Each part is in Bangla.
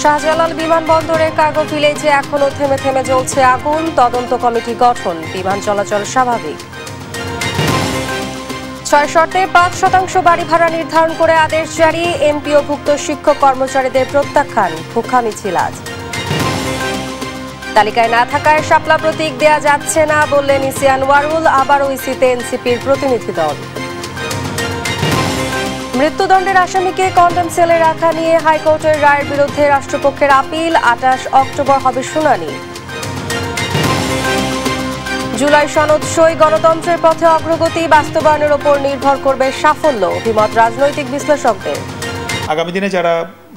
শাহজালাল বিমানবন্দরে কার্গো ভিলেজে এখনো থেমে থেমে জ্বলছে আগুন, তদন্ত কমিটি গঠন, বিমান চলাচল স্বাভাবিক। ৬ শর্তে ৫% বাড়ি ভাড়া নির্ধারণ করে আদেশ জারি, এমপিওভুক্ত শিক্ষক কর্মচারীদের প্রত্যাখ্যান, ভুখা মিছিল আজ। তালিকায় না থাকায় শাপলা প্রতীক দেয়া যাচ্ছে না বললেন ইসি আনোয়ারুল, আবারও ইসিতে এনসিপির প্রতিনিধি দল। মৃত্যুদণ্ডের আসামিকে কন্ডেম সেলে রাখা নিয়ে হাইকোর্টের রায়ের বিরুদ্ধে রাষ্ট্রপক্ষের আপিল, ২৮ অক্টোবর হবে শুনানি। জুলাই সনদ সই, গণতন্ত্রের পথে অগ্রগতি বাস্তবায়নের ওপর নির্ভর করবে সাফল্য, অভিমত রাজনৈতিক বিশ্লেষকদের। আগামী দিনে যারা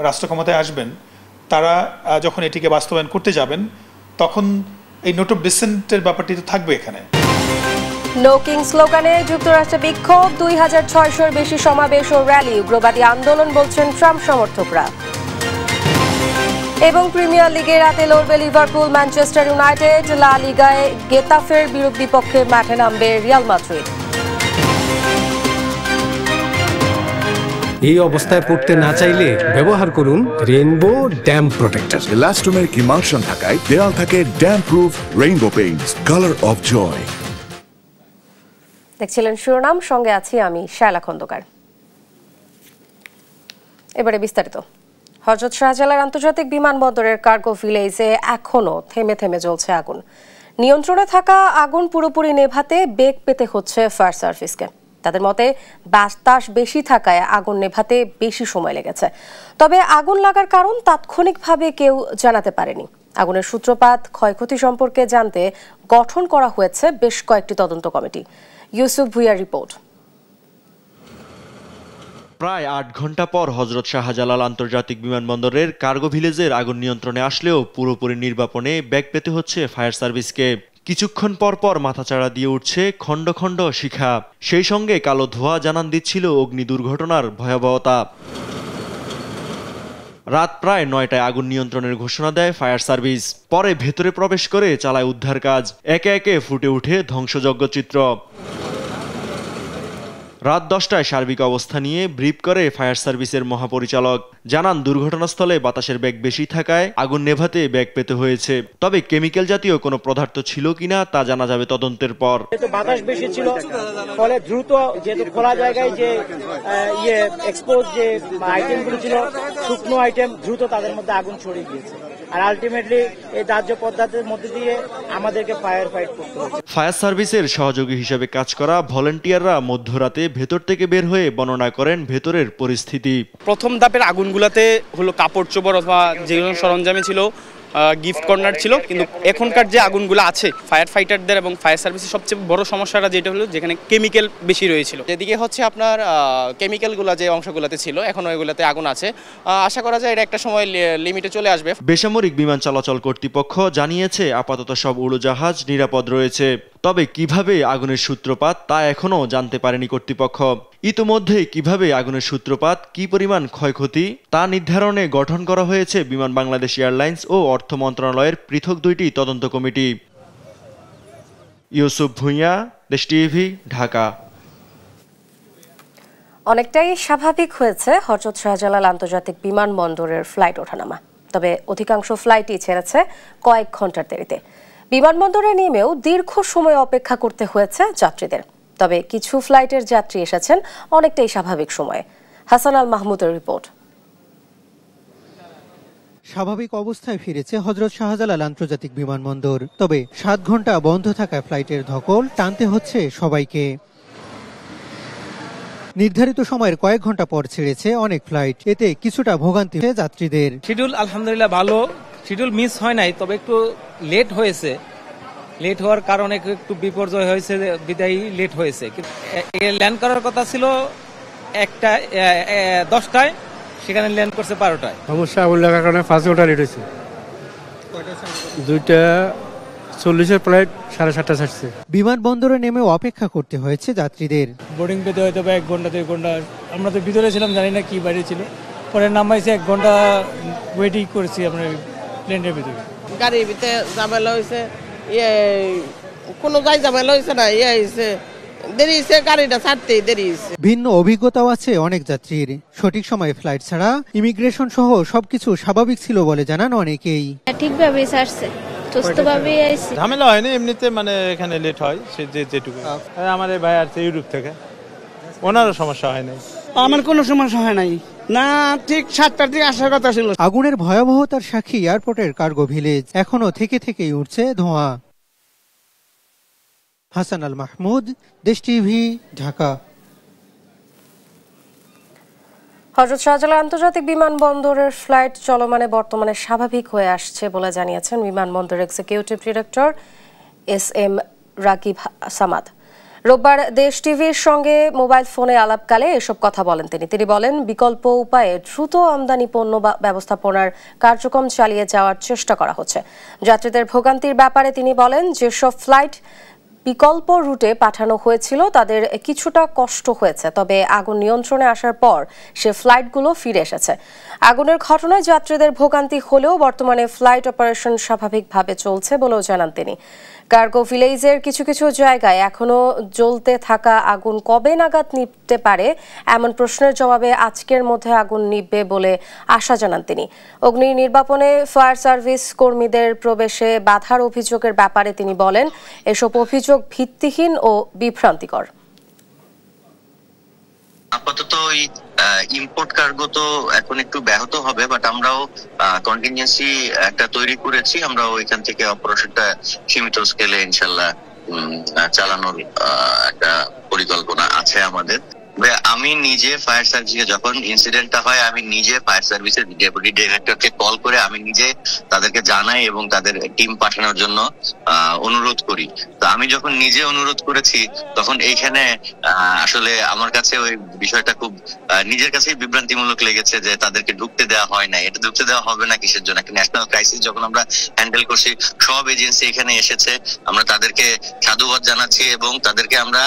রাষ্ট্র ক্ষমতায় আসবেন তারা যখন এটিকে বাস্তবায়ন করতে যাবেন তখন এই নোট অফ ডিসেন্টের ব্যাপারটি তো থাকবে এখানে। নো কিং স্লোগানে যুক্তরাষ্ট্রে বিক্ষোভ, ২৬০০-এর বেশি সমাবেশ ও র্যালি, উগ্রবাদী আন্দোলন বলছেন ট্রাম্প সমর্থকরা। এবং প্রিমিয়ার লিগে রাতে লড়বে লিভারপুল ম্যানচেস্টার ইউনাইটেড, লা লিগায় গেতাফের বিপক্ষে মাঠে নামবে রিয়াল মাদ্রিদ। এই অবস্থায় পড়তে না চাইলে ব্যবহার করুন rainbow damp protector. Elastomeric emulsion থাকায় দেয়াল থাকে damp proof rainbow paints, colour of joy. দেখছিলেন শিরোনাম, সঙ্গে আছি আমি শায়লা খন্দকার। এবারে বিস্তারিত। হযরত শাহজালাল আন্তর্জাতিক বিমানবন্দরের কার্গো ভিলেজে এখনো থেমে থেমে জ্বলছে আগুন। নিয়ন্ত্রণে থাকা আগুন পুরোপুরি নেভাতে বেগ পেতে হচ্ছে ফায়ার সার্ভিসকে। তাদের মতে বাতাস বেশি থাকায় আগুন নেভাতে বেশি সময় লেগেছে। তবে আগুন লাগার কারণ তাৎক্ষণিকভাবে কেউ জানাতে পারেনি। আগুনের সূত্রপাত, ক্ষয়ক্ষতি সম্পর্কে জানতে গঠন করা হয়েছে বেশ কয়েকটি তদন্ত কমিটি। ইউসুফ ভুইয়ার রিপোর্ট। প্রায় ৮ ঘন্টা পর হযরত শাহজালাল আন্তর্জাতিক বিমানবন্দরের কার্গো ভিলেজের আগুন নিয়ন্ত্রণে আসলেও পুরোপুরি নির্বাপনে বেগ পেতে হচ্ছে ফায়ার সার্ভিসকে। কিছুক্ষণ পর পর মাথাচাড়া দিয়ে উঠছে খণ্ড খণ্ড শিখা, সেই সঙ্গে কালো ধোঁয়া জানান দিচ্ছিল অগ্নি দুর্ঘটনার ভয়াবহতা। রাত প্রায় ৯টায় আগুন নিয়ন্ত্রণের ঘোষণা দেয় ফায়ার সার্ভিস। পরে ভেতরে প্রবেশ করে চালায় উদ্ধার কাজ। একে একে ফুটে উঠে ধ্বংসযজ্ঞ চিত্র। রাত 10টায় সার্বিক অবস্থা নিয়ে ব্রিফ করে ফায়ার সার্ভিসের মহাপরিচালক। জানান দুর্ঘটনাস্থলে বাতাসের বেগ বেশি থাকায় আগুন নেভাতে বেগ পেতে হয়েছে। তবে কেমিক্যাল জাতীয় কোনো পদার্থ ছিল কিনা তা জানা যাবে তদন্তের পর। বাতাস বেশি ছিল, ফলে দ্রুত যেহেতু খোলা জায়গায় যে এক্সপোজ যে আইটেমগুলো ছিল, শুকনো আইটেম, দ্রুত তাদের মধ্যে আগুন ছড়িয়ে গিয়েছে। আর আলটিমেটলি এই দাহ্য পদার্থের মধ্যে দিয়ে আমাদেরকে ফায়ার ফাইট করতে হবে। ফায়ার সার্ভিসের সহযোগী হিসেবে কাজ করা ভলান্টিয়াররা মধ্যরাতে ভেতর থেকে বের হয়ে বর্ণনা করেন ভেতরের পরিস্থিতি। প্রথম ধাপের আগুনগুলোতে হলো কাপড় চোপড় অথবা যেগুলো সরঞ্জামে ছিল, গিফট কর্নার ছিল। কিন্তু এখনকার যে আগুনগুলো আছে, ফায়ার ফাইটারদের এবং ফায়ার সার্ভিসের সবচেয়ে বড় সমস্যাটা যেটা হলো যেখানে কেমিক্যাল বেশি রয়েছিল। যেদিকে হচ্ছে আপনার কেমিক্যালগুলো যে অংশগুলোতে ছিল, এখন ওইগুলোতে আগুন আছে। আশা করা যায় এটা একটা সময় লিমিটে চলে আসবে। বেসামরিক বিমান চলাচল কর্তৃপক্ষ জানিয়েছে আপাতত সব উড়োজাহাজ নিরাপদ রয়েছে। তবে কিভাবে আগুনের সূত্রপাত তা এখনও জানতে পারেনি কর্তৃপক্ষ। ইতোমধ্যে কিভাবে আগুনের সূত্রপাত, কি পরিমাণ ক্ষয়ক্ষতি তা নির্ধারণে গঠন করা হয়েছে বিমান বাংলাদেশ এয়ারলাইন্স ও অর্থ মন্ত্রণালয়ের পৃথক 2টি তদন্ত কমিটি। ইউসুফ ভুইয়া, দেশ টিভি, ঢাকা। অনেকটাই স্বাভাবিক হয়েছে হযরত শাহজালাল আন্তর্জাতিক বিমানবন্দরের ফ্লাইট ওঠানামা। তবে অধিকাংশ ফ্লাইটই ছেড়েছে কয়েক ঘন্টার দেরিতে। বিমানবন্দরে নেমেও দীর্ঘ সময় অপেক্ষা করতে হয়েছে যাত্রীদের। তবে কিছু ফ্লাইটের যাত্রী এসেছেন অনেকটাই স্বাভাবিক সময়ে। হাসান আল মাহমুদের রিপোর্ট। স্বাভাবিক অবস্থায় ফিরেছে হযরত শাহজালাল আন্তর্জাতিক বিমানবন্দর। তবে 7 ঘন্টা বন্ধ থাকা ফ্লাইটের ধকল টানতে হচ্ছে সবাইকে। নির্ধারিত সময়ের কয়েক ঘন্টা পর ছেড়েছে অনেক ফ্লাইট, এতে কিছুটা ভোগান্তি হয়েছে যাত্রীদের। শিডিউল আলহামদুলিল্লাহ ভালো, শিডিউল মিস হয় নাই, তবে একটু লেট হয়েছে। লেট হওয়ার কারণে একটু বিপর্যয় হয়েছে, বিদায়ী লেট হয়েছে। ল্যান্ড করার কথা ছিল 10টায়, সেখানে ল্যান্ড করছে 12টায়। সমস্যা আগুন লাগার কারণে 5 ঘন্টা লেট হয়েছে। 2:40 ফ্লাইট 7:30 ছাড়ছে। বিমানবন্দরে নেমেও অপেক্ষা করতে হয়েছে যাত্রীদের। বোর্ডিং পেতে হয়তো 1 ঘন্টা 2 ঘন্টা, আমরা তো ভিতরে ছিলাম, জানি না কি বাইরে ছিল। পরে নামাইছে 1 ঘন্টা ওয়েটিং করেছি আমরা প্লেনের ভিতরে। গাড়ির ভিতরে ঝামেলা হয়েছে, কোনো ঝামেলা হয়েছে না, হয়েছে দেরি হয়েছে, গাড়িটা ছাড়তেই দেরি হয়েছে। ভিন্ন অভিজ্ঞতাও আছে অনেক যাত্রীর। সঠিক সময়ে ফ্লাইট ছাড়া ইমিগ্রেশন সহ সবকিছু স্বাভাবিক ছিল বলে জানান অনেকেই। ঠিকভাবেই ছাড়ছে, সুস্থভাবেই আইছে, ঝামেলা হয়নি। এমনিতে মানে এখানে লেট হয় সে যেটুকু। আমার এই ভাই আসছে ইউরোপ থেকে, ওনারও সমস্যা হয় নাই। আমার কোনো সমস্যা হয় নাই, না ঠিক 7টার দিকে আসার কথা ছিল। আগুনের ভয়াবহতার সাক্ষী এয়ারপোর্টের কার্গো ভিলেজ, এখনো থেকেই উঠছে ধোঁয়া। হাসান আল মাহমুদ, দেশ টিভি, ঢাকা। হযরত শাহজালাল আন্তর্জাতিক বিমানবন্দরের ফ্লাইট চলমানে বর্তমানে স্বাভাবিক হয়ে আসছে বলে জানিয়েছেন বিমানবন্দর executive director SM Rakib Samad. রোববার দেশ টিভির সঙ্গে মোবাইল ফোনে আলাপকালে এসব কথা বলেন তিনি বলেন, বিকল্প উপায়ে দ্রুত আমদানি পণ্য ব্যবস্থাপনার কার্যক্রম চালিয়ে যাওয়ার চেষ্টা করা হচ্ছে। যাত্রীদের ভোগান্তির ব্যাপারে তিনি বলেন, যেসব ফ্লাইট বিকল্প রুটে পাঠানো হয়েছিল তাদের কিছুটা কষ্ট হয়েছে, তবে আগুন নিয়ন্ত্রণে আসার পর সে ফ্লাইটগুলো ফিরে এসেছে। আগুনের ঘটনায় যাত্রীদের ভোগান্তি হলেও বর্তমানে ফ্লাইট অপারেশন স্বাভাবিকভাবে চলছে বলেও জানান তিনি। কার্গো ভিলেজের কিছু জায়গায় এখনো জ্বলতে থাকা আগুন কবে নাগাদ নিভতে পারে এমন প্রশ্নের জবাবে আজকের মধ্যে আগুন নিভবে বলে আশা জানান তিনি। অগ্নি নির্বাপনে ফায়ার সার্ভিস কর্মীদের প্রবেশে বাধার অভিযোগের ব্যাপারে তিনি বলেন, এসব অভিযোগ ভিত্তিহীন ও বিভ্রান্তিকর। আপাতত ইম্পোর্ট কার্গো তো এখন একটু ব্যাহত হবে, বাট আমরাও কন্টিনজেন্সি একটা তৈরি করেছি। আমরাও এখান থেকে অপারেশনটা সীমিত স্কেলে ইনশাল্লাহ চালানোর একটা পরিকল্পনা আছে আমাদের। আমি নিজে ফায়ার সার্ভিসে, যখন ইনসিডেন্টটা হয়, আমি নিজে ফায়ার সার্ভিসের ডেপুটি ডিরেক্টরকে কল করে আমি নিজে তাদেরকে জানাই এবং তাদের টিম পাঠানোর জন্য অনুরোধ করি। তো আমি যখন নিজে অনুরোধ করেছি তখন এইখানে আসলে আমার কাছে ওই বিষয়টা খুব নিজের কাছেই বিভ্রান্তিমূলক লেগেছে যে তাদেরকে ঢুকতে দেওয়া হয় না। এটা ঢুকতে দেওয়া হবে না কিসের জন্য? একটা ন্যাশনাল ক্রাইসিস যখন আমরা হ্যান্ডেল করছি, সব এজেন্সি এখানে এসেছে, আমরা তাদেরকে সাধুবাদ জানাচ্ছি এবং তাদেরকে আমরা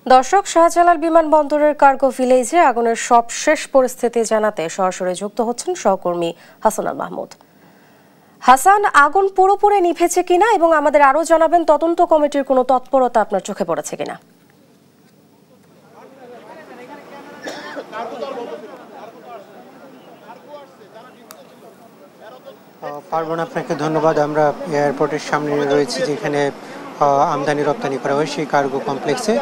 দর্শক, শাহজালাল বিমানবন্দরের কার্গো ভিলেজে আগুনের সবশেষ পরিস্থিতি জানাতে সরাসরি যুক্ত হচ্ছেন সহকর্মী হাসান আল মাহমুদ। হাসান, আগুন পুরোপুরি নিভেছে কিনা এবং আমাদের আরো জানাবেন তদন্ত কমিটির কোনো তৎপরতা আপনার চোখে পড়েছে কিনা? পারবন, আপনাকে ধন্যবাদ। আমরা এয়ারপোর্টের সামনে রয়েছি, যেখানে আমদানি রপ্তানি করা হয় সেই কার্গো কমপ্লেক্সে।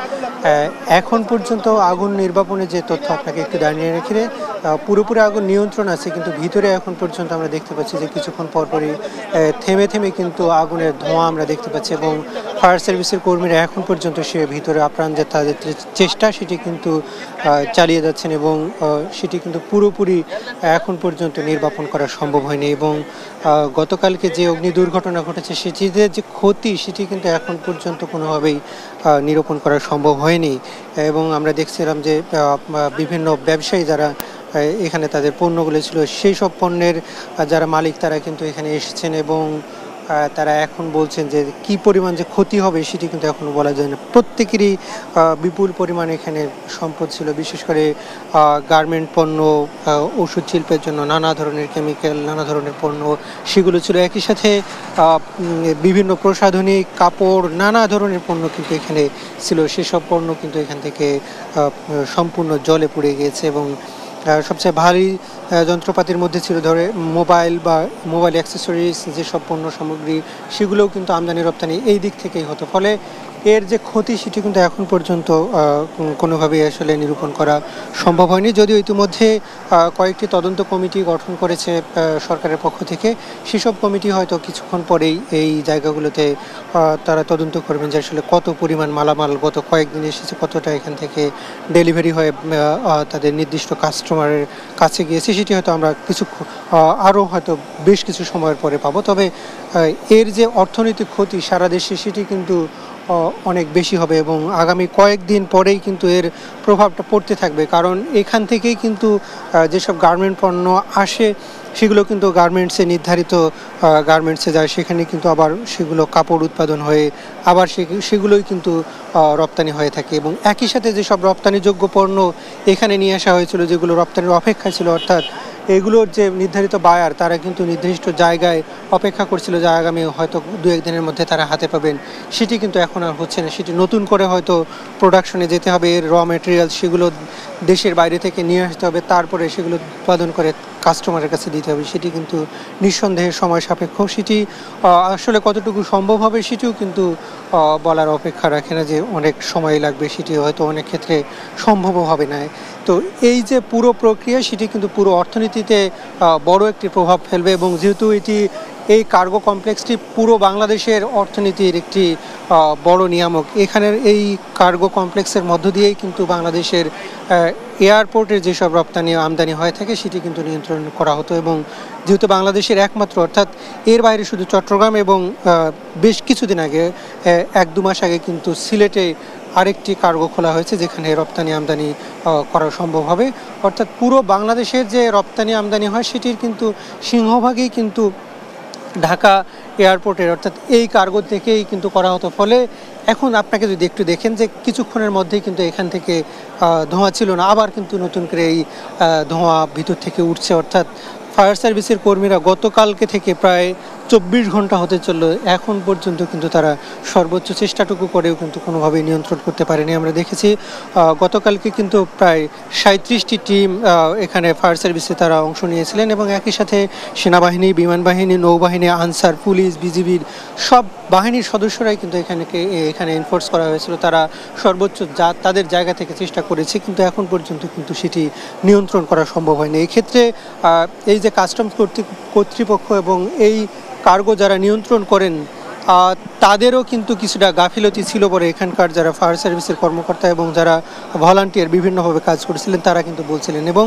এখন পর্যন্ত আগুন নির্বাপনের যে তথ্য আপনাকে একটু দাঁড়িয়ে রেখে, পুরোপুরি আগুন নিয়ন্ত্রণ আছে, কিন্তু ভিতরে এখন পর্যন্ত আমরা দেখতে পাচ্ছি যে কিছুক্ষণ পরপরই থেমে কিন্তু আগুনের ধোঁয়া আমরা দেখতে পাচ্ছি এবং ফায়ার সার্ভিসের কর্মীরা এখন পর্যন্ত সে ভিতরে আপ্রাণ যে তাদের চেষ্টা সেটি কিন্তু চালিয়ে যাচ্ছেন এবং সেটি কিন্তু পুরোপুরি এখন পর্যন্ত নির্বাপন করা সম্ভব হয়নি। এবং গতকালকে যে অগ্নি দুর্ঘটনা ঘটেছে সেটিতে যে ক্ষতি সেটি কিন্তু এখন পর্যন্ত কোনোভাবেই নিরূপণ করা সম্ভব হয়নি। এবং আমরা দেখছিলাম যে বিভিন্ন ব্যবসায়ী যারা এখানে তাদের পণ্যগুলো ছিল, সেই সব পণ্যের যারা মালিক তারা কিন্তু এখানে এসেছেন এবং তারা এখন বলছেন যে কি পরিমাণ যে ক্ষতি হবে সেটি কিন্তু এখনো বলা যায় না। প্রত্যেকেরই বিপুল পরিমাণ এখানে সম্পদ ছিল, বিশেষ করে গার্মেন্ট পণ্য, ওষুধ শিল্পের জন্য নানা ধরনের কেমিক্যাল, নানা ধরনের পণ্য সেগুলো ছিল। একই সাথে বিভিন্ন প্রসাধনিক, কাপড়, নানা ধরনের পণ্য কিন্তু এখানে ছিল। সেসব পণ্য কিন্তু এখান থেকে সম্পূর্ণ জলে পুড়ে গিয়েছে এবং সবচেয়ে ভারী যন্ত্রপাতির মধ্যে ছিল ধরে মোবাইল বা মোবাইল অ্যাক্সেসরিজ, যেসব পণ্য সামগ্রী সেগুলোও কিন্তু আমদানি রপ্তানি এই দিক থেকেই হতো। ফলে এর যে ক্ষতি সেটি কিন্তু এখন পর্যন্ত কোনোভাবেই আসলে নিরূপণ করা সম্ভব হয়নি। যদিও ইতিমধ্যে কয়েকটি তদন্ত কমিটি গঠন করেছে সরকারের পক্ষ থেকে, সেসব কমিটি হয়তো কিছুক্ষণ পরেই এই জায়গাগুলোতে তারা তদন্ত করবেন যে আসলে কত পরিমাণ মালামাল গত কয়েকদিন এসেছে, কতটা এখান থেকে ডেলিভারি হয়ে তাদের নির্দিষ্ট কাস্টমারের কাছে গিয়েছে, সেটি হয়তো আমরা আরও হয়তো বেশ কিছু সময়ের পরে পাবো। তবে এর যে অর্থনৈতিক ক্ষতি সারা দেশে সেটি কিন্তু অনেক বেশি হবে এবং আগামী কয়েকদিন পরেই কিন্তু এর প্রভাবটা পড়তে থাকবে। কারণ এখান থেকেই কিন্তু যেসব গার্মেন্ট পণ্য আসে সেগুলো কিন্তু গার্মেন্টসে নির্ধারিত গার্মেন্টসে যায়, সেখানে কিন্তু আবার সেগুলো কাপড় উৎপাদন হয়ে আবার সেগুলোই কিন্তু রপ্তানি হয়ে থাকে। এবং একই সাথে যেসব রপ্তানিযোগ্য পণ্য এখানে নিয়ে আসা হয়েছিল, যেগুলো রপ্তানির অপেক্ষা ছিল, অর্থাৎ এগুলোর যে নির্ধারিত বায়ার তারা কিন্তু নির্দিষ্ট জায়গায় অপেক্ষা করছিল যে আগামী হয়তো 2-1 দিনের মধ্যে তারা হাতে পাবেন, সেটি কিন্তু এখন আর হচ্ছে না। সেটি নতুন করে হয়তো প্রোডাকশনে যেতে হবে, এর র মেটেরিয়াল সেগুলো দেশের বাইরে থেকে নিয়ে আসতে হবে, তারপরে সেগুলো উৎপাদন করে কাস্টমারের কাছে দিতে হবে। সেটি কিন্তু নিঃসন্দেহে সময় সাপেক্ষ। সেটি আসলে কতটুকু সম্ভব হবে সেটিও কিন্তু বলার অপেক্ষা রাখে না যে অনেক সময় লাগবে, সেটি হয়তো অনেক ক্ষেত্রে সম্ভবও হবে না। তো এই যে পুরো প্রক্রিয়া সেটি কিন্তু পুরো অর্থনীতিতে বড় একটি প্রভাব ফেলবে, এবং যেহেতু এই কার্গো কমপ্লেক্সটি পুরো বাংলাদেশের অর্থনীতির একটি বড় নিয়ামক, এখানের এই কার্গো কমপ্লেক্সের মধ্য দিয়েই কিন্তু বাংলাদেশের এয়ারপোর্টের যেসব রপ্তানি আমদানি হয়ে থাকে সেটি কিন্তু নিয়ন্ত্রণ করা হতো। এবং যেহেতু বাংলাদেশের একমাত্র, অর্থাৎ এর বাইরে শুধু চট্টগ্রাম এবং বেশ কিছুদিন আগে 1-2 মাস আগে কিন্তু সিলেটে আরেকটি কার্গো খোলা হয়েছে যেখানে রপ্তানি আমদানি করা সম্ভব হবে। অর্থাৎ পুরো বাংলাদেশের যে রপ্তানি আমদানি হয় সেটির কিন্তু সিংহভাগই কিন্তু ঢাকা এয়ারপোর্টের, অর্থাৎ এই কার্গো থেকেই কিন্তু করা হতো। ফলে এখন আপনাকে যদি একটু দেখেন যে কিছুক্ষণের মধ্যেই কিন্তু এখান থেকে ধোঁয়া ছিল না, আবার কিন্তু নতুন করে এই ধোঁয়া ভিতর থেকে উঠছে। অর্থাৎ ফায়ার সার্ভিসের কর্মীরা গতকালকে থেকে প্রায় 24 ঘন্টা হতে চললো, এখন পর্যন্ত কিন্তু তারা সর্বোচ্চ চেষ্টাটুকু করেও কিন্তু কোনোভাবেই নিয়ন্ত্রণ করতে পারেনি। আমরা দেখেছি গতকালকে কিন্তু প্রায় 37টি টিম এখানে ফায়ার সার্ভিসে তারা অংশ নিয়েছিলেন, এবং একই সাথে সেনাবাহিনী, বিমান বাহিনী, নৌবাহিনী, আনসার, পুলিশ, বিজিবির সব বাহিনীর সদস্যরাই কিন্তু এখানে এনফোর্স করা হয়েছিল। তারা সর্বোচ্চ তাদের জায়গা থেকে চেষ্টা করেছে, কিন্তু এখন পর্যন্ত কিন্তু সেটি নিয়ন্ত্রণ করা সম্ভব হয়নি। এই ক্ষেত্রে এই যে কাস্টমস কর্তৃপক্ষ এবং এই কার্গো যারা নিয়ন্ত্রণ করেন তাদেরও কিন্তু কিছুটা গাফিলতি ছিল বলে এখানকার যারা ফায়ার সার্ভিসের কর্মকর্তা এবং যারা ভলান্টিয়ার বিভিন্নভাবে কাজ করেছিলেন তারা কিন্তু বলছিলেন। এবং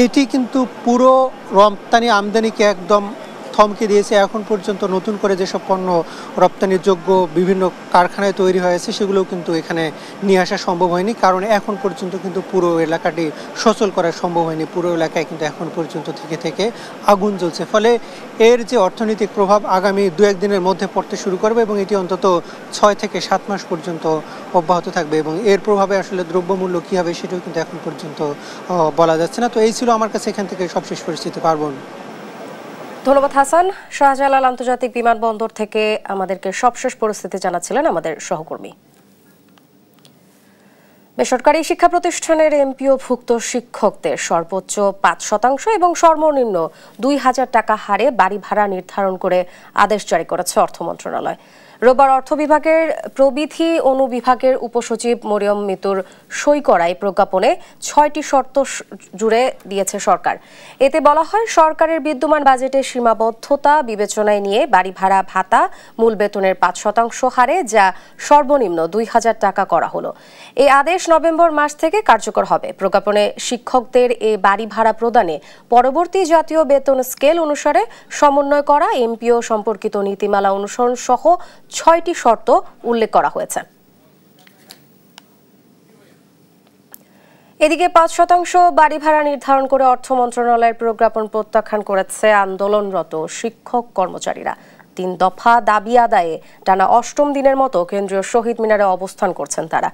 এটি কিন্তু পুরো রপ্তানি আমদানিকে একদম থমকে দিয়েছে। এখন পর্যন্ত নতুন করে যেসব পণ্য রপ্তানির যোগ্য বিভিন্ন কারখানায় তৈরি হয়েছে সেগুলোও কিন্তু এখানে নিয়ে আসা সম্ভব হয়নি, কারণ এখন পর্যন্ত কিন্তু পুরো এলাকাটি সচল করা সম্ভব হয়নি। পুরো এলাকায় কিন্তু এখন পর্যন্ত থেকে আগুন জ্বলছে। ফলে এর যে অর্থনৈতিক প্রভাব আগামী 2-1 দিনের মধ্যে পড়তে শুরু করবে, এবং এটি অন্তত 6 থেকে 7 মাস পর্যন্ত অব্যাহত থাকবে। এবং এর প্রভাবে আসলে দ্রব্যমূল্য কী হবে সেটাও কিন্তু এখন পর্যন্ত বলা যাচ্ছে না। তো এই ছিল আমার কাছে এখান থেকে সবশেষ পরিস্থিতি। পার্বণ। ধন্যবাদ হাসান। শাহজালাল আন্তর্জাতিক বিমানবন্দর থেকে আমাদেরকে সবশেষ পরিস্থিতি জানাচ্ছিলেন আমাদের সহকর্মী। বেসরকারি শিক্ষা প্রতিষ্ঠানের এমপিওভুক্ত শিক্ষকদের সর্বোচ্চ 5% এবং সর্বনিম্ন 2000 টাকা হারে বাড়ি ভাড়া নির্ধারণ করে আদেশ জারি করেছে অর্থ মন্ত্রণালয়। রোববার অর্থ বিভাগের প্রবিধি অনুবিভাগের উপসচিব মরিয়ম মিতুর সই করা এই প্রজ্ঞাপনে 6টি শর্ত জুড়ে দিয়েছে সরকার। এতে বলা হয়, সরকারের বিদ্যমান বাজেটের সীমাবদ্ধতা বিবেচনায় নিয়ে বাড়ি ভাড়া ভাতা মূল বেতনের 5% হারে, যা সর্বনিম্ন 2000 টাকা করা হলো। এই আদেশ নভেম্বর মাস থেকে কার্যকর হবে। প্রজ্ঞাপনে শিক্ষকদের এই বাড়ি ভাড়া প্রদানে পরবর্তী জাতীয় বেতন স্কেল অনুসারে সমন্বয় করা, এমপিও সম্পর্কিত নীতিমালা অনুসরণ সহ 6টি শর্ত উল্লেখ করা হয়েছে। এদিকে 5% বাড়ি ভাড়া নির্ধারণ করে অর্থ মন্ত্রণালয়ের প্রজ্ঞাপন প্রত্যাখ্যান করেছে আন্দোলনরত শিক্ষক কর্মচারীরা। 3 দফা দাবি আদায়ে টানা 8ম দিনের মতো কেন্দ্রীয় শহীদ মিনারে অবস্থান করছেন তারা।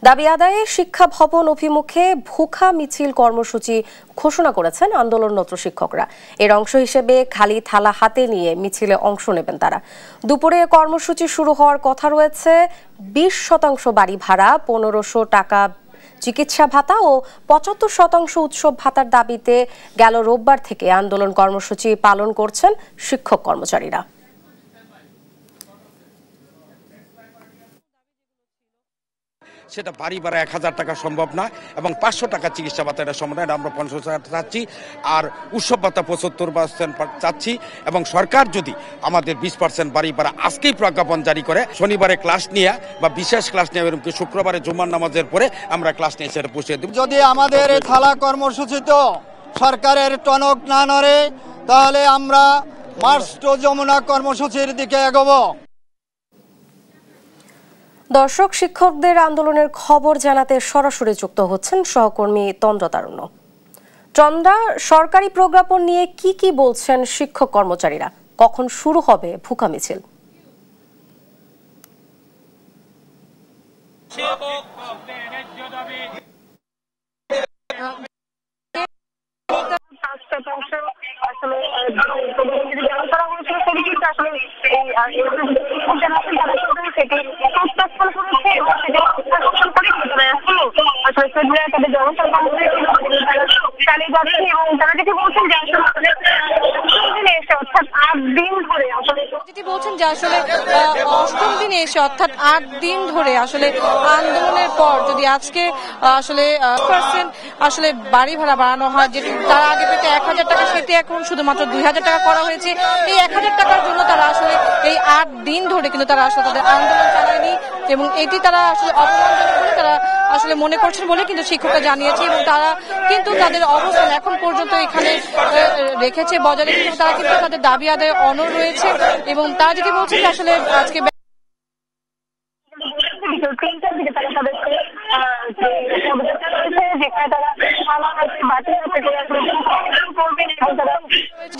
দাবি আদায়ে শিক্ষা ভবন অভিমুখে ভুখা মিছিল কর্মসূচি ঘোষণা করেছেন আন্দোলনরত শিক্ষকরা। এর অংশ হিসেবে খালি থালা হাতে নিয়ে মিছিলে অংশ নেবেন তারা। দুপুরে কর্মসূচি শুরু হওয়ার কথা রয়েছে। 20% বাড়ি ভাড়া, 1500 টাকা চিকিৎসা ভাতা ও 75% উৎসব ভাতার দাবিতে গেল রোববার থেকে আন্দোলন কর্মসূচি পালন করছেন শিক্ষক কর্মচারীরা। সেটা বাড়ি ভাড়া 1000 টাকা সম্ভব না, এবং 500 টাকা চিকিৎসা ভাতা এটা সম্ভব না, এটা আমরা 50 টাকা চাচ্ছি। আর উৎসব ভাতা 75% চাচ্ছি। এবং সরকার যদি আমাদের 20% বাড়ি ভাড়া আজকেই প্রজ্ঞাপন জারি করে, শনিবারে ক্লাস নিয়ে বা বিশেষ ক্লাস নিয়ে এরকম শুক্রবারে জুমার নামাজের পরে আমরা ক্লাস নিয়ে সেটা পুষিয়ে দেব। যদি আমাদের থালা কর্মসূচিতে সরকারের টনক না নড়ে তাহলে আমরা মার্চ টু যমুনা কর্মসূচির দিকে এগোবো। দর্শক, শিক্ষকদের আন্দোলনের খবর জানাতে সরাসরি যুক্ত হচ্ছেন সহকর্মী তন্দ্রতারণ্য। চন্দ্রা, সরকারি প্রজ্ঞাপন নিয়ে কি বলছেন শিক্ষক কর্মচারীরা? কখন শুরু হবে ভুখা মিছিল? শতাংশ আসলে করা হয়েছিল সেটি কিন্তু আসলে সেটি প্রত্যাখ্যান করেছে এবং সেটি প্রত্যাখ্যান করে আসলে সেগুলো তাদের জনসংখ্যা চালিয়ে যাচ্ছে এবং তারা যেটি বলছেন যে আসলে এসে অর্থাৎ 8 দিন ধরে আসলে যেটি বলছেন যে আসলে 8ম দিনে এসে অর্থাৎ 8 দিন ধরে আসলে আন্দোলনের পর যদি আজকে আসলে আসলে বাড়ি ভাড়া বাড়ানো হয়, যেটি তারা আগে পেতে 1000 টাকা সেটি এখন শুধুমাত্র 2000 টাকা করা হয়েছে। এই 1000 টাকার জন্য তারা আসলে এই 8 দিন ধরে কিন্তু তারা আসলে তাদের আন্দোলন চালায়নি এবং এটি তারা আসলে অপমানজনক বলে তারা আসলে মনে করছেন বলে কিন্তু শিক্ষকরা জানিয়েছে এবং তারা কিন্তু তাদের অবস্থান এখন পর্যন্ত এখানে রেখেছে বজায় রেখেছে। তারা কিন্তু তাদের দাবি আদায়ে অনড় রয়েছে এবং তারা যেটি বলছে যে আসলে আজকে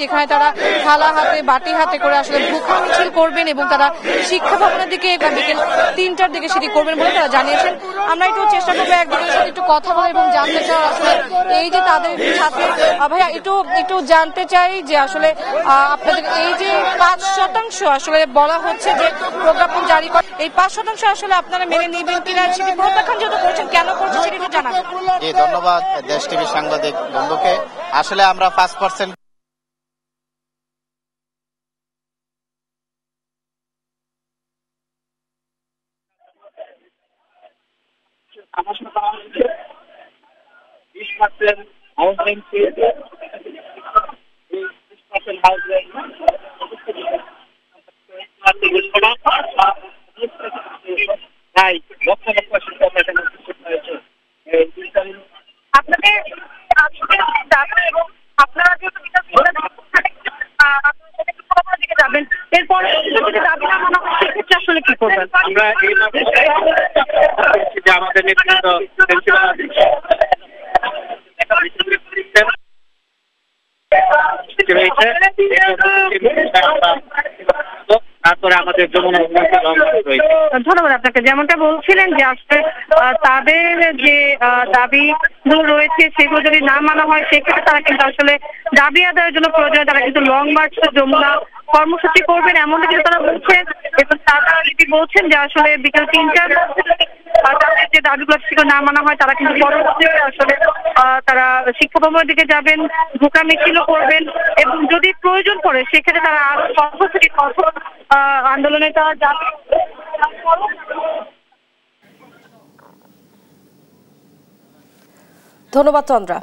যেখানে তারা থালা হাতে বাটি হাতে করে আসলে ভুখা মিছিল করবেন এবং তারা শিক্ষা ভবনের দিকে বিকেল 3টার দিকে সেটি করবেন বলে তারা জানিয়েছেন। আমরা একটু চেষ্টা করবো একজনের সাথে একটু কথা বলা এবং জানতে চাই আসলে এই যে তাদের সাথে ভাইয়া একটু জানতে চাই যে আসলে আপনাদের এই যে 5% আসলে বলা হচ্ছে যে প্রজ্ঞাপন জারি করে, এই 5% আসলে আপনারা মেনে নেবেন কিনা সেটি প্রত্যাখ্যান যেহেতু করছেন, কেন করছেন সেটি একটু জানাবেন। ধন্যবাদ দেশ টিভি সাংবাদিক বন্ধুকে। আসলে আমরা 5% আপনাদের এবং আপনারা দিকে যাবেন, এরপরে যদি দাবি না মানা হয় সেক্ষেত্রে আসলে কি করবেন? আমরা এইভাবে যে আমাদের নেতৃত্ব তারপরে আমাদের যমুনা ধন্যবাদ আপনাকে। যেমনটা বলছিলেন যে আসলে তাদের যে দাবিগুলো রয়েছে সেগুলো যদি না মানা হয় সেক্ষেত্রে তারা কিন্তু আসলে দাবি আদায়ের জন্য প্রয়োজনে তারা কিন্তু লং মার্চ যমুনা কর্মসূচি করবেন এমনটা কিন্তু তারা বলছেন এবং তারা যেটি বলছেন যে আসলে বিকেল 3টার তাদের যে দাবিগুলো সেগুলো না মানা হয় তারা কিন্তু পরবর্তীতে আসলে তারা শিক্ষা ভবনের দিকে যাবেন, ভুকা মিছিলও করবেন এবং যদি প্রয়োজন পড়ে সেক্ষেত্রে তারা আরো কঠোর আন্দোলনে তারা যাবে। ধন্যবাদ চন্দ্রা।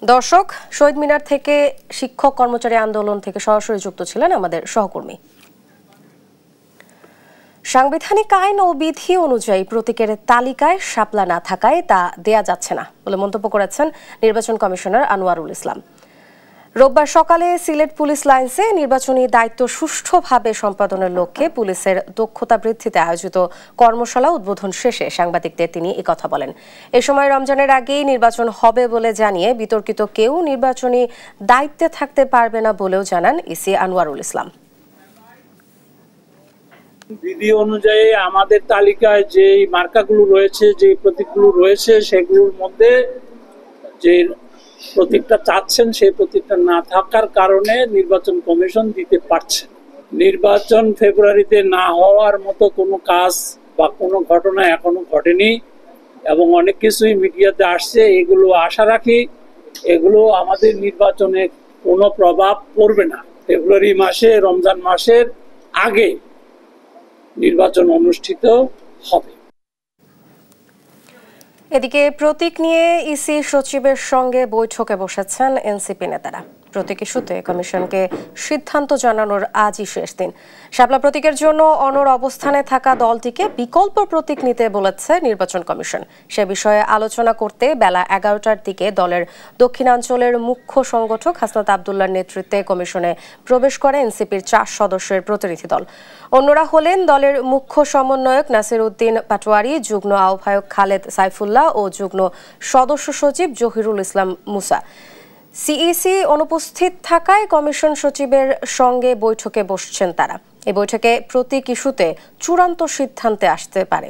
দর্শক, শহীদ মিনার থেকে শিক্ষক কর্মচারী আন্দোলন থেকে সরাসরি যুক্ত ছিলেন আমাদের সহকর্মী। সাংবিধানিক আইন ও বিধি অনুযায়ী প্রতীকের তালিকায় শাপলা না থাকায় তা দেয়া যাচ্ছে না বলে মন্তব্য করেছেন নির্বাচন কমিশনার আনোয়ারুল ইসলাম। রোববার সকালে সিলেট পুলিশ লাইন্সে নির্বাচনী দায়িত্ব সুষ্ঠুভাবে সম্পাদনের লক্ষ্যে পুলিশের দক্ষতা বৃদ্ধিতে আয়োজিত কর্মশালা উদ্বোধন শেষে সাংবাদিকদের তিনি একথা বলেন। এ সময় রমজানের আগেই নির্বাচন হবে বলে জানিয়ে বিতর্কিত কেউ নির্বাচনী দায়িত্বে থাকতে পারবে না বলেও জানান ইসি আনোয়ারুল ইসলাম। বিধি অনুযায়ী আমাদের তালিকায় যে মার্কাগুলো রয়েছে, যে প্রতীকগুলো রয়েছে, সেগুলোর মধ্যে যে প্রতীকটা চাচ্ছেন সেই প্রতীকটা না থাকার কারণে নির্বাচন কমিশন দিতে পারছে। নির্বাচন ফেব্রুয়ারিতে না হওয়ার মতো কোনো কাজ বা কোনো ঘটনা এখনো ঘটেনি এবং অনেক কিছুই মিডিয়াতে আসছে। এগুলো আশা রাখি এগুলো আমাদের নির্বাচনে কোনো প্রভাব পড়বে না। ফেব্রুয়ারি মাসে, রমজান মাসের আগে নির্বাচন অনুষ্ঠিত হবে। এদিকে প্রতীক নিয়ে ইসি সচিবের সঙ্গে বৈঠকে বসেছেন এনসিপি নেতারা। প্রতীক ইস্যুতে কমিশনকে সিদ্ধান্ত জানানোর আজই শেষ দিন। শাপলা প্রতীকের জন্য অনড় অবস্থানে থাকা দলটিকে বিকল্প প্রতীক নিতে বলেছে নির্বাচন কমিশন। সে বিষয়ে আলোচনা করতে বেলা 11টার দিকে দলের দক্ষিণাঞ্চলের মুখ্য সংগঠক হাসনাত আবদুল্লাহর নেতৃত্বে কমিশনে প্রবেশ করে এনসিপির 4 সদস্যের প্রতিনিধি দল। অন্যরা হলেন দলের মুখ্য সমন্বয়ক নাসির উদ্দিন পাটোয়ারি, যুগ্ম আহ্বায়ক খালেদ সাইফুল্লাহ ও যুগ্ম সদস্য সচিব জহিরুল ইসলাম মুসা। সিইসি অনুপস্থিত থাকায় কমিশন সচিবের সঙ্গে বৈঠকে বসছেন তারা। এই বৈঠকে প্রতীক ইস্যুতে চূড়ান্ত সিদ্ধান্তে আসতে পারে।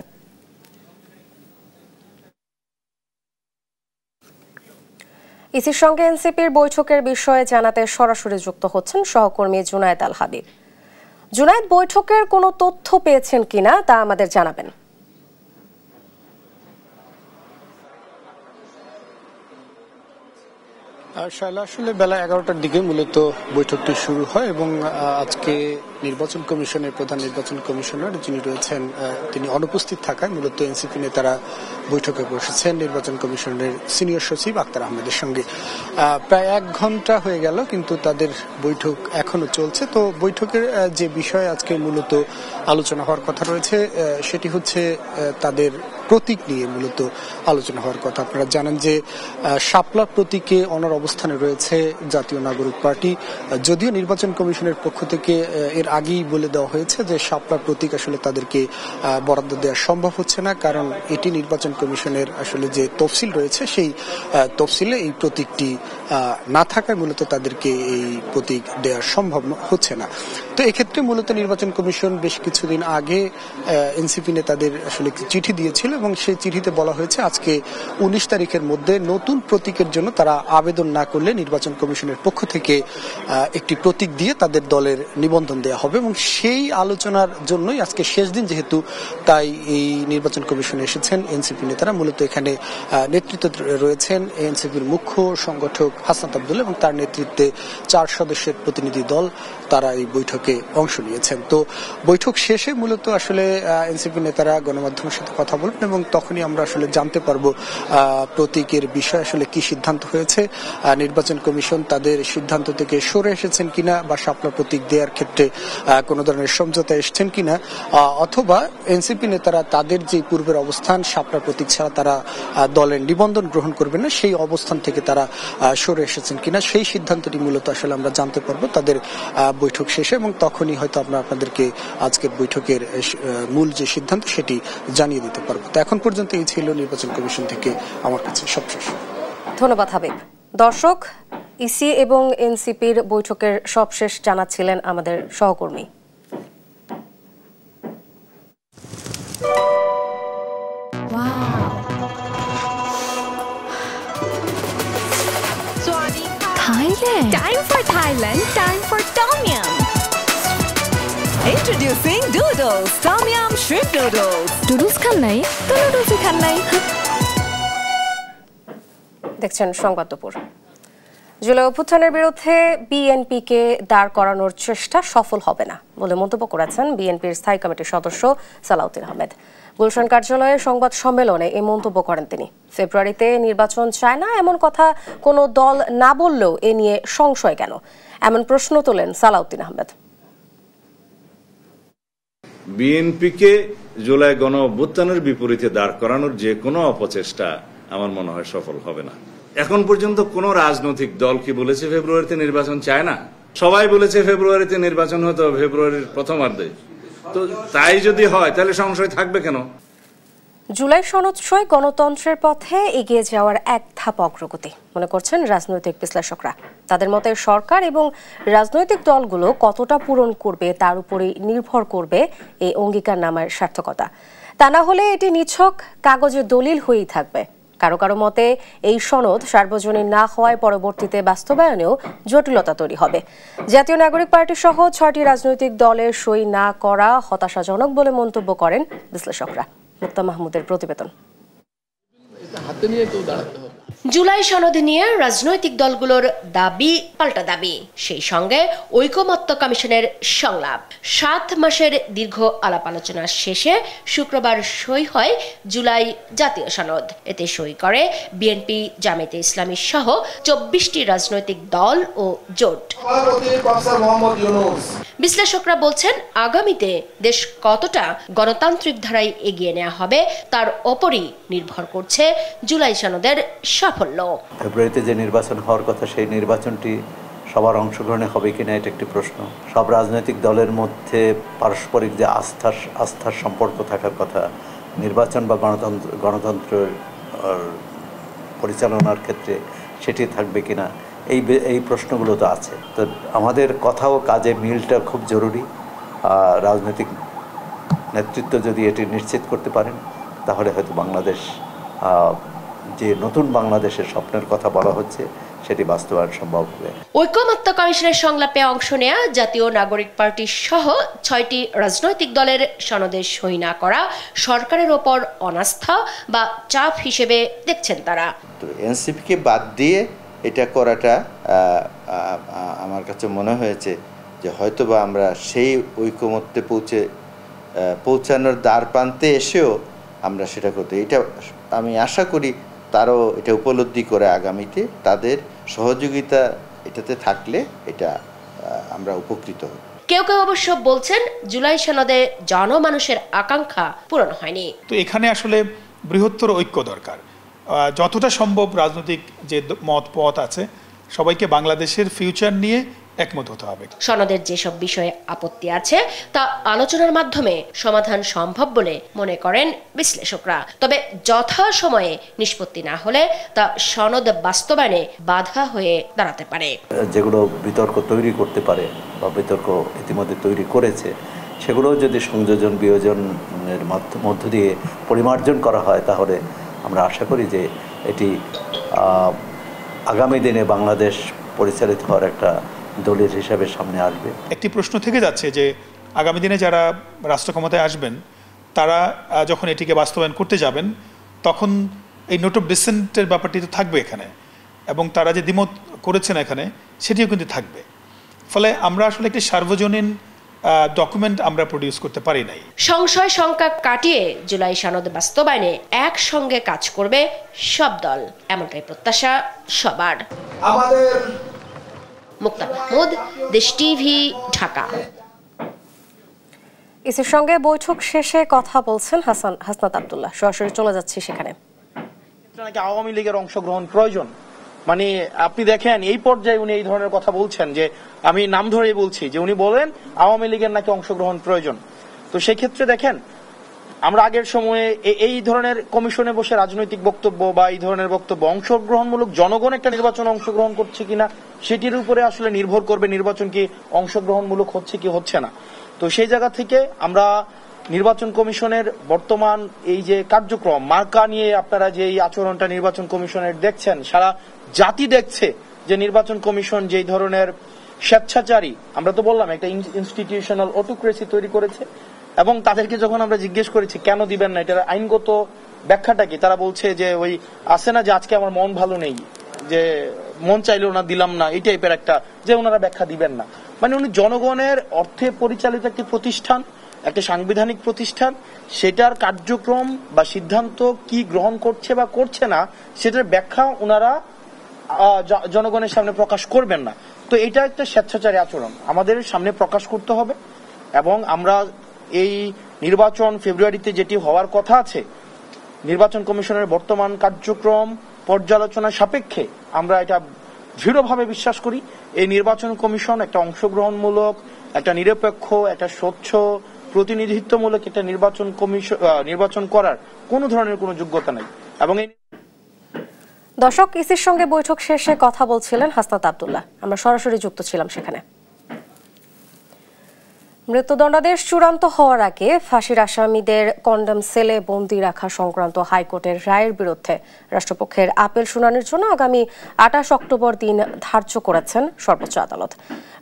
ইসির সঙ্গে এনসিপির বৈঠকের বিষয়ে জানাতে সরাসরি যুক্ত হচ্ছেন সহকর্মী জুনায়েদ আল হাবিব। জুনায়েদ, বৈঠকের কোনো তথ্য পেয়েছেন কিনা তা আমাদের জানাবেন। আসলে বেলা 11টার দিকে মূলত বৈঠকটি শুরু হয় এবং আজকে নির্বাচন কমিশনের প্রধান নির্বাচন কমিশনার যিনি রয়েছেন তিনি অনুপস্থিত থাকায় মূলত এনসিপি নেতারা বৈঠকে বসেছেন নির্বাচন কমিশনের সিনিয়র সচিব আক্তার আহমেদের সঙ্গে। প্রায় 1 ঘন্টা হয়ে গেল কিন্তু তাদের বৈঠক এখনো চলছে। তো বৈঠকের যে বিষয় আজকে মূলত আলোচনা হওয়ার কথা রয়েছে সেটি হচ্ছে তাদের প্রতীক নিয়ে মূলত আলোচনা হওয়ার কথা। আপনারা জানেন যে শাপলা প্রতীকে অনড় অবস্থানে রয়েছে জাতীয় নাগরিক পার্টি। যদিও নির্বাচন কমিশনের পক্ষ থেকে এর আগেই বলে দেওয়া হয়েছে যে শাপলা প্রতীক আসলে তাদেরকে বরাদ্দ দেওয়া সম্ভব হচ্ছে না, কারণ এটি নির্বাচন কমিশনের আসলে যে তফসিল রয়েছে সেই তফসিলে এই প্রতীকটি না থাকায় মূলত তাদেরকে এই প্রতীক দেওয়া সম্ভব হচ্ছে না। তো এক্ষেত্রে মূলত নির্বাচন কমিশন বেশ কিছুদিন আগে এনসিপি নেতাদের আসলে চিঠি দিয়েছিল এবং সেই চিঠিতে বলা হয়েছে আজকে 19 তারিখের মধ্যে নতুন প্রতীকের জন্য তারা আবেদন না করলে নির্বাচন কমিশনের পক্ষ থেকে একটি প্রতীক দিয়ে তাদের দলের নিবন্ধন দেওয়া হবে এবং সেই আলোচনার জন্যই আজকে শেষ দিন যেহেতু তাই এই নির্বাচন কমিশনে এসেছেন এনসিপি নেতারা। মূলত এখানে নেতৃত্বে রয়েছেন এনসিপির মুখ্য সংগঠক হাসনাত আব্দুল্লাহ এবং তার নেতৃত্বে 4 সদস্যের প্রতিনিধি দল তারা এই বৈঠকে অংশ নিয়েছেন। তো বৈঠক শেষে মূলত আসলে এনসিপি নেতারা গণমাধ্যমের সাথে কথা বলবেন এবং তখনই আমরা আসলে জানতে পারবো প্রতীকের বিষয়ে আসলে কি সিদ্ধান্ত হয়েছে, নির্বাচন কমিশন তাদের সিদ্ধান্ত থেকে সরে এসেছেন কিনা বা শাপলা প্রতীক দেওয়ার ক্ষেত্রে কোনো ধরনের সমঝোতা এসেছেন কিনা, অথবা এনসিপি নেতারা তাদের যে পূর্বের অবস্থান শাপলা প্রতীক ছাড়া তারা দলের নিবন্ধন গ্রহণ করবেন না সেই অবস্থান থেকে তারা সরে এসেছেন কিনা, সেই সিদ্ধান্তটি মূলত আসলে আমরা জানতে পারবো তাদের বৈঠক শেষে এবং তখনই হয়তো আমরা আপনাদেরকে আজকের বৈঠকের মূল যে সিদ্ধান্ত সেটি জানিয়ে দিতে পারবো। তো এখন পর্যন্ত এই ছিল নির্বাচন কমিশন থেকে আমার কাছে সবশেষ। ধন্যবাদ হাবিব। দর্শক, ইসি এবং এনসিপির বৈঠকের সবশেষ জানাচ্ছিলেন আমাদের সহকর্মী। Thailand. Time for Thailand. Time for Tom Yum. Introducing Doodles. Tom Yum Shrimp Noodles. Doodles খান নাই তো নুডলসই খান নাই। দেখছেন সংবাদ দুপুর। জুলাই অভ্যুত্থানের বিরুদ্ধে বিএনপিকে দাঁড় করানোর চেষ্টা সফল হবে না বলে মন্তব্য করেছেন বিএনপির স্থায়ী কমিটির সদস্য সালাউদ্দিন আহমেদ। গুলশান কার্যালয়ে সংবাদ সম্মেলনে এই মন্তব্য করেন তিনি। ফেব্রুয়ারিতে নির্বাচন চায় না এমন কথা কোনো দল না বললেও এ নিয়ে সংশয় কেন, এমন প্রশ্ন তোলেন সালাউদ্দিন আহমেদ। বিএনপিকে জুলাই গণ অভ্যুত্থানের বিপরীতে দাঁড় করানোর যে কোনো অপচেষ্টা আমার মনে হয় সফল হবে না। এখন পর্যন্ত কোন রাজনৈতিক দল কি বলেছে ফেব্রুয়ারিতে নির্বাচন চায় না? সবাই বলেছে ফেব্রুয়ারিতে নির্বাচন হতো ফেব্রুয়ারির প্রথমার্ধে। তো তাই যদি হয় তাহলে সংশয় থাকবে কেন? জুলাই সনদসই গণতন্ত্রের পথে এগিয়ে যাওয়ার এক ধাপ অগ্রগতি মনে করছেন রাজনৈতিক বিশ্লেষকরা। তাদের মতে সরকার এবং রাজনৈতিক দলগুলো কতটা পূরণ করবে তার উপরই নির্ভর করবে এই অঙ্গীকারনামার সার্থকতা। তা না হলে এটি নিছক কাগজে দলিল হয়েই থাকবে। কারো কারো মতে এই সনদ সার্বজনীন না হওয়ায় পরবর্তীতে বাস্তবায়নেও জটিলতা তৈরি হবে। জাতীয় নাগরিক পার্টি সহ 6টি রাজনৈতিক দলের সই না করা হতাশাজনক বলে মন্তব্য করেন বিশ্লেষকরা। মুক্তা মাহমুদের প্রতিবেদন। জুলাই সনদ নিয়ে রাজনৈতিক দলগুলোর দাবি পাল্টা দাবি, সেই সঙ্গে ঐকমত্য কমিশনের সংলাপ। 7 মাসের দীর্ঘ আলাপ আলোচনা শেষে শুক্রবার সই হয় জুলাই জাতীয় সনদ। এতে সই করে বিএনপি, জামায়াতে ইসলামী সহ 24টি রাজনৈতিক দল ও জোট। বিশ্লেষকরা বলছেন আগামীতে দেশ কতটা গণতান্ত্রিক ধারায় এগিয়ে নেওয়া হবে তার ওপরই নির্ভর করছে জুলাই সনদের সাফল্য। ফেব্রুয়ারিতে যে নির্বাচন হওয়ার কথা সেই নির্বাচনটি সবার অংশগ্রহণে হবে কিনা এটা একটি প্রশ্ন। সব রাজনৈতিক দলের মধ্যে পারস্পরিক যে আস্থার সম্পর্ক থাকার কথা, নির্বাচন বা গণতন্ত্রের পরিচালনার ক্ষেত্রে সেটি থাকবে কিনা এই প্রশ্নগুলো তো আছে। তো আমাদের কথা ও কাজে মিলটা খুব জরুরি। রাজনৈতিক নেতৃত্ব যদি এটি নিশ্চিত করতে পারেন তাহলে হয়তো বাংলাদেশ যে নতুন বাংলাদেশের স্বপ্নের কথা বলা হচ্ছে সেটি বাস্তবায়ন সম্ভব হবে। ঐকমত্য কমিশনের সংলাপে অংশ নেয়া জাতীয় নাগরিক পার্টি সহ 6টি রাজনৈতিক দলের সনদে সই না করা সরকারের ওপর অনাস্থা বা চাপ হিসেবে দেখছেন তারা। এনসিপিকে বাদ দিয়ে এটা করাটা আমার কাছে মনে হয়েছে যে হয়তোবা আমরা সেই ঐকমত্যে পৌঁছানোর দ্বার প্রান্তে এসেও আমরা সেটা করতে, এটা আমি আশা করি তারাও এটা উপলব্ধি করে আগামীতে তাদের সহযোগিতা এটাতে থাকলে এটা আমরা উপকৃত হব। কেউ কেউ অবশ্য বলছেন জুলাই সনদে জনমানুষের আকাঙ্ক্ষা পূরণ হয়নি। তো এখানে আসলে বৃহত্তর ঐক্য দরকার, যতটা সম্ভব রাজনৈতিক যে মত পথ আছে সবাইকে বাংলাদেশের ফিউচার নিয়ে একমত হতে হবে। সনদের যেসব বিষয়ে আপত্তি আছে তা আলোচনার মাধ্যমে সমাধান সম্ভব বলে মনে করেন বিশ্লেষকরা। তবে যথাসময়ে নিষ্পত্তি না হলে তা সনদ বাস্তবায়নে বাধা হয়ে দাঁড়াতে পারে। যেগুলো বিতর্ক তৈরি করতে পারে বা বিতর্ক ইতিমধ্যে তৈরি করেছে সেগুলো যদি সংযোজন বিয়োজনের মধ্য দিয়ে পরিমার্জন করা হয় তাহলে আমরা আশা করি যে এটি আগামী দিনে বাংলাদেশ পরিচালিত হওয়ার একটা দলের হিসাবে সামনে আসবে। একটি প্রশ্ন থেকে যাচ্ছে যে আগামী দিনে যারা রাষ্ট্র ক্ষমতায় আসবেন তারা যখন এটিকে বাস্তবায়ন করতে যাবেন তখন এই নোট অফ ডিসেন্টের ব্যাপারটি তো থাকবে এখানে, এবং তারা যে দ্বিমত করেছেন এখানে সেটিও কিন্তু থাকবে। ফলে আমরা আসলে একটি সার্বজনীন ডকুমেন্ট আমরা প্রডিউস করতে পারি নাই। সংশয় শঙ্কা কাটিয়ে জুলাই সনদ বাস্তবায়নে একসঙ্গে কাজ করবে সব দল, এমনটাই প্রত্যাশা সবার। আমাদের মুক্তা মাহমুদ, দেশ টিভি, ঢাকা। ইসির সঙ্গে বৈঠক শেষে কথা বলছেন হাসনাত আব্দুল্লাহ। সরাসরি চলে যাচ্ছি সেখানে। নাকি আওয়ামী লীগের অংশগ্রহণ প্রয়োজন, মানে আপনি দেখেন এই পর্যায়ে উনি এই ধরনের কথা বলছেন যে আমি নাম ধরেই বলছি যে উনি বলেন আওয়ামী লীগের নাকি অংশগ্রহণ প্রয়োজন। তো সেই ক্ষেত্রে দেখেন আমরা আগের সময়ে এই ধরনের কমিশনে বসে রাজনৈতিক বক্তব্য বা এই ধরনের বক্তব্য অংশগ্রহণমূলক জনগণ একটা নির্বাচন অংশগ্রহণ করছে কিনা সেটির উপরে আসলে নির্ভর করবে নির্বাচন কি অংশগ্রহণমূলক হচ্ছে কি হচ্ছে না। তো সেই জায়গা থেকে আমরা নির্বাচন কমিশনের বর্তমান এই যে কার্যক্রম মার্কা নিয়ে আপনারা যে এই আচরণটা নির্বাচন কমিশনের দেখছেন, সারা জাতি দেখছে যে নির্বাচন কমিশন যেই ধরনের স্বেচ্ছাচারী, আমরা তো বললাম একটা ইনস্টিটিউশনাল অটোক্রেসি তৈরি করেছে, এবং তাদেরকে যখন আমরা জিজ্ঞেস করেছি কেন দিবেন না, এটার আইনগত ব্যাখ্যাটা কি, তারা বলছে যে ওই আছে না যে আজকে আমার মন ভালো নেই, যে মন চাইলেও না দিলাম না, এই টাইপের একটা যে ওনারা ব্যাখ্যা দিবেন না। মানে উনি জনগণের অর্থে পরিচালিত একটি প্রতিষ্ঠান, একটা সাংবিধানিক প্রতিষ্ঠান, সেটার কার্যক্রম বা সিদ্ধান্ত কি গ্রহণ করছে বা করছে না সেটার ব্যাখ্যা ওনারা জনগণের সামনে প্রকাশ করবেন না। তো এটা একটা স্বেচ্ছাচারী আচরণ আমাদের সামনে প্রকাশ করতে হবে, এবং আমরা এই নির্বাচন ফেব্রুয়ারিতে যেটি হওয়ার কথা আছে নির্বাচন কমিশনের বর্তমান কার্যক্রম পর্যালোচনা সাপেক্ষে আমরা এটা দৃঢ়ভাবে বিশ্বাস করি এই নির্বাচন কমিশন একটা অংশগ্রহণমূলক, একটা নিরপেক্ষ, একটা স্বচ্ছ, প্রতিনিধিত্বমূলক একটা নির্বাচন করার কোনো ধরনের কোনো যোগ্যতা নাই। এবং এই দর্শক, ইসির সঙ্গে বৈঠক শেষে কথা বলছিলেন হাসনাত আব্দুল্লাহ। আমরা সরাসরি যুক্ত ছিলাম সেখানে। মৃত্যুদণ্ডাদেশ চূড়ান্ত হওয়ার আগে ফাঁসির আসামিদের কন্ডেম সেলে বন্দী রাখা সংক্রান্ত হাইকোর্টের রায়ের বিরুদ্ধে রাষ্ট্রপক্ষের আপিল শুনানির জন্য আগামী 28 অক্টোবর দিন ধার্য করেছেন সর্বোচ্চ আদালত।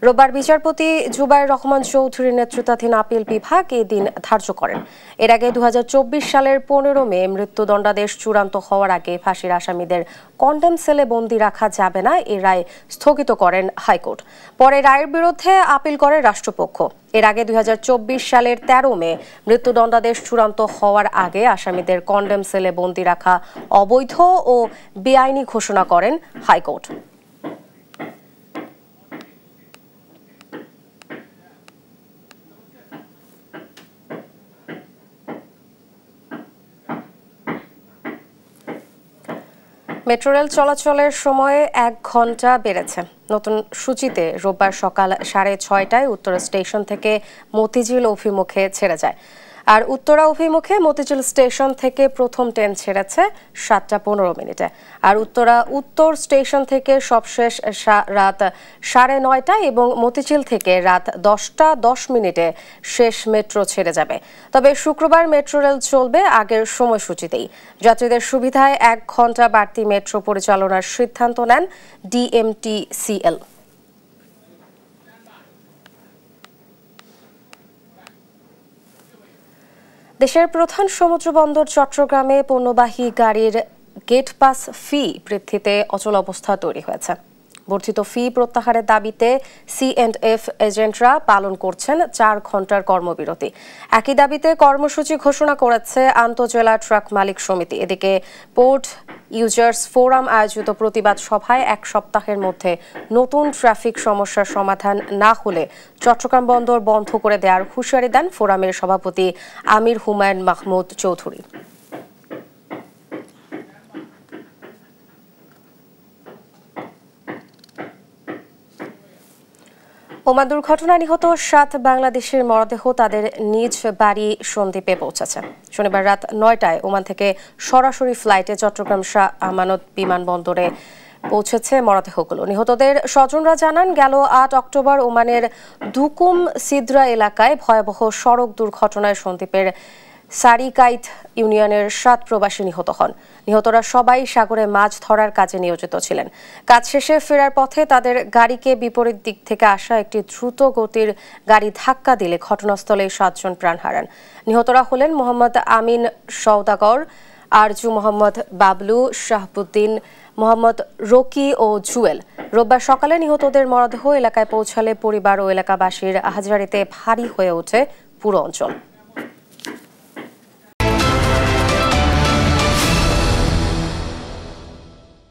রোববার বিচারপতি জুবায়ের রহমান চৌধুরীর নেতৃত্বাধীন আপিল বিভাগ এই দিন ধার্য করেন। এর আগে 2024 সালের 15 মে মৃত্যুদণ্ডাদেশ চূড়ান্ত হওয়ার আগে ফাঁসির আসামিদের কন্ডেম সেলে বন্দী রাখা যাবে না এই রায় স্থগিত করেন হাইকোর্ট। পরে রায়ের বিরুদ্ধে আপিল করে রাষ্ট্রপক্ষ। এর আগে 2024 সালের 13 মে মৃত্যুদণ্ডাদেশ চূড়ান্ত হওয়ার আগে আসামিদের কন্ডেম সেলে বন্দী রাখা অবৈধ ও বেআইনি ঘোষণা করেন হাইকোর্ট। মেট্রো রেল চলাচলের সময় 1 ঘন্টা বেড়েছে। নতুন সূচিতে রোববার সকাল 6:30টায় উত্তরা স্টেশন থেকে মতিঝিল অভিমুখে ছেড়ে যায়। আর উত্তরা অভিমুখে মতিঝিল স্টেশন থেকে প্রথম ট্রেন ছেড়েছে 7:15 আর উত্তরা উত্তর স্টেশন থেকে সবশেষ রাত 9:30 এবং মতিঝিল থেকে রাত 10:10 শেষ মেট্রো ছেড়ে যাবে। তবে শুক্রবার মেট্রো রেল চলবে আগের সময়সূচিতেই। যাত্রীদের সুবিধায় 1 ঘন্টা বাড়তি মেট্রো পরিচালনার সিদ্ধান্ত নেন DMTCL। দেশের প্রধান সমুদ্র বন্দর চট্টগ্রামে পণ্যবাহী গাড়ির গেট পাস ফি বৃদ্ধিতে অচল অবস্থা তৈরি হয়েছে। বর্ধিত ফি প্রত্যাহারের দাবিতে C&F এজেন্টরা পালন করছেন 4 ঘন্টার কর্মবিরতি। একই দাবিতে কর্মসূচি ঘোষণা করেছে আন্তঃজেলা ট্রাক মালিক সমিতি। এদিকে পোর্ট ইউজার্স ফোরাম আয়োজিত প্রতিবাদ সভায় 1 সপ্তাহের মধ্যে নতুন ট্রাফিক সমস্যার সমাধান না হলে চট্টগ্রাম বন্দর বন্ধ করে দেওয়ার হুঁশিয়ারি দেন ফোরামের সভাপতি আমির হুমায়ুন মাহমুদ চৌধুরী। ওমান দুর্ঘটনায় নিহত 7 বাংলাদেশের মরদেহ তাদের নিজ বাড়ি সন্দ্বীপে পৌঁছেছে। শনিবার রাত 9টায় ওমান থেকে সরাসরি ফ্লাইটে চট্টগ্রাম শাহ আমানত বিমানবন্দরে পৌঁছেছে মরদেহগুলো। নিহতদের স্বজনরা জানান, গেল 8 অক্টোবর ওমানের দুকুম সিদ্রা এলাকায় ভয়াবহ সড়ক দুর্ঘটনায় সন্দ্বীপের সারিকাইত ইউনিয়নের 7 প্রবাসী নিহত হন। নিহতরা সবাই সাগরে মাছ ধরার কাজে নিয়োজিত ছিলেন। কাজ শেষে ফেরার পথে তাদের গাড়িকে বিপরীত দিক থেকে আসা একটি দ্রুত গতির গাড়ি ধাক্কা দিলে ঘটনাস্থলে 7 জন প্রাণ হারান। নিহতরা হলেন মোহাম্মদ আমিন সওদাগর, আরজু মোহাম্মদ বাবলু, শাহাবুদ্দিন, মোহাম্মদ রকি ও জুয়েল। রোববার সকালে নিহতদের মরদেহ এলাকায় পৌঁছালে পরিবার ও এলাকাবাসীর আহাজারিতে ভারী হয়ে ওঠে পুরো অঞ্চল।